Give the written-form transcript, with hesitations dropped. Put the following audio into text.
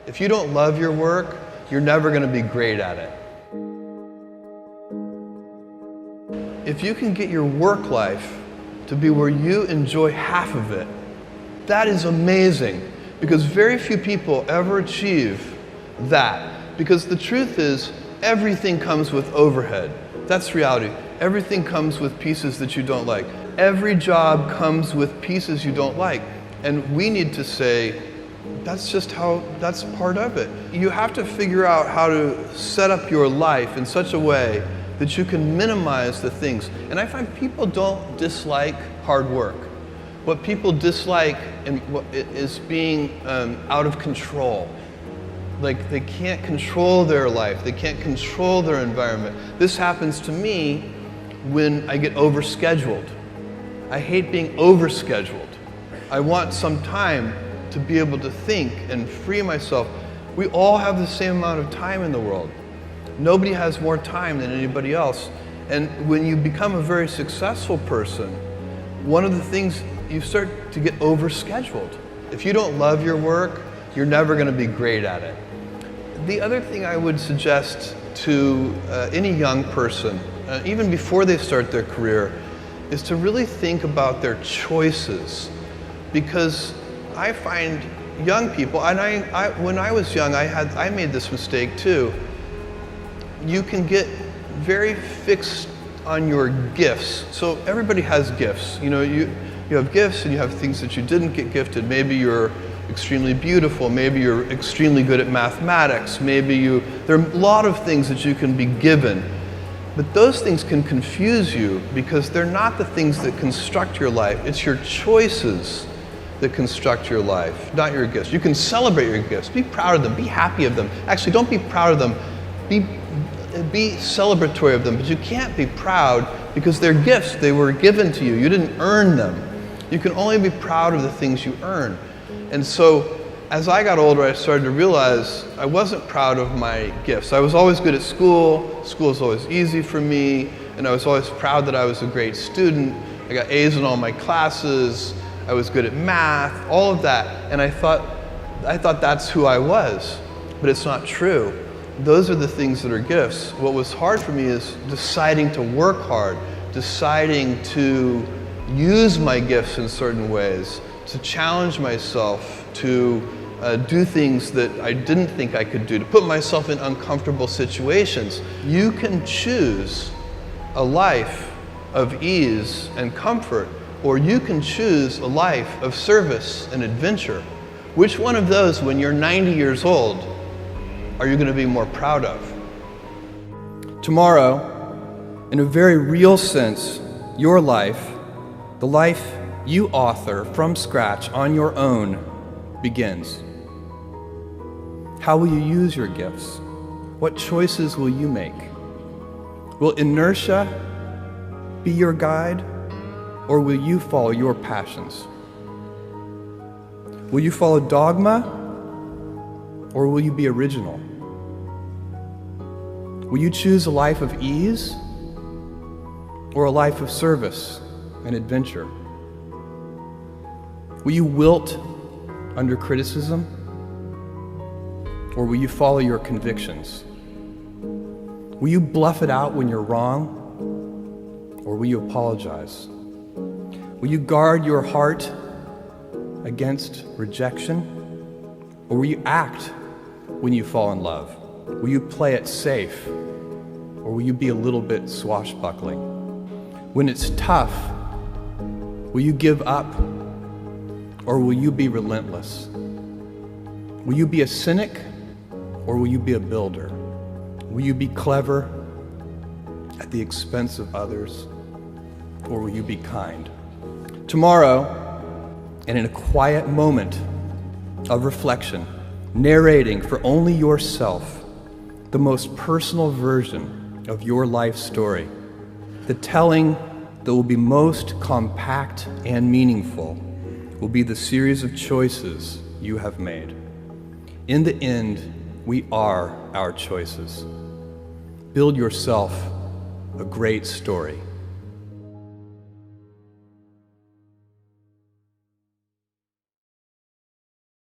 If you don't love your work, you're never going to be great at it. If you can get your work life to be where you enjoy half of it, that is amazing, because very few people ever achieve that. Because the truth is, everything comes with overhead. That's reality. Everything comes with pieces that you don't like. Every job comes with pieces you don't like. And we need to say, that's part of it. You have to figure out how to set up your life in such a way that you can minimize the things. And I find people don't dislike hard work. What people dislike is being out of control. Like they can't control their life, they can't control their environment. This happens to me when I get overscheduled. I hate being overscheduled. I want some time to be able to think and free myself. We all have the same amount of time in the world. Nobody has more time than anybody else. And when you become a very successful person, one of the things, you start to get overscheduled. If you don't love your work, you're never going to be great at it. The other thing I would suggest to any young person, even before they start their career, is to really think about their choices. Because I find young people, and when I was young, I made this mistake too. You can get very fixed on your gifts. So everybody has gifts. You know, you have gifts and you have things that you didn't get gifted. Maybe you're extremely beautiful. Maybe you're extremely good at mathematics. There are a lot of things that you can be given. But those things can confuse you because they're not the things that construct your life. It's your choices that construct your life, not your gifts. You can celebrate your gifts. Be proud of them. Be happy of them. Actually, don't be proud of them. Be celebratory of them, but you can't be proud because they're gifts. They were given to you. You didn't earn them. You can only be proud of the things you earn. And so, as I got older, I started to realize I wasn't proud of my gifts. I was always good at school. School was always easy for me, and I was always proud that I was a great student. I got A's in all my classes. I was good at math, all of that. And I thought that's who I was, but it's not true. Those are the things that are gifts. What was hard for me is deciding to work hard, deciding to use my gifts in certain ways, to challenge myself, to do things that I didn't think I could do, to put myself in uncomfortable situations. You can choose a life of ease and comfort, or you can choose a life of service and adventure. Which one of those, when you're 90 years old, are you going to be more proud of? Tomorrow, in a very real sense, your life, the life you author from scratch on your own, begins. How will you use your gifts? What choices will you make? Will inertia be your guide, or will you follow your passions? Will you follow dogma, or will you be original? Will you choose a life of ease, or a life of service and adventure? Will you wilt under criticism, or will you follow your convictions? Will you bluff it out when you're wrong, or will you apologize? Will you guard your heart against rejection, or will you act when you fall in love? Will you play it safe, or will you be a little bit swashbuckling? When it's tough, will you give up, or will you be relentless? Will you be a cynic, or will you be a builder? Will you be clever at the expense of others, or will you be kind? Tomorrow, and in a quiet moment of reflection, narrating for only yourself the most personal version of your life story, the telling that will be most compact and meaningful will be the series of choices you have made. In the end, we are our choices. Build yourself a great story.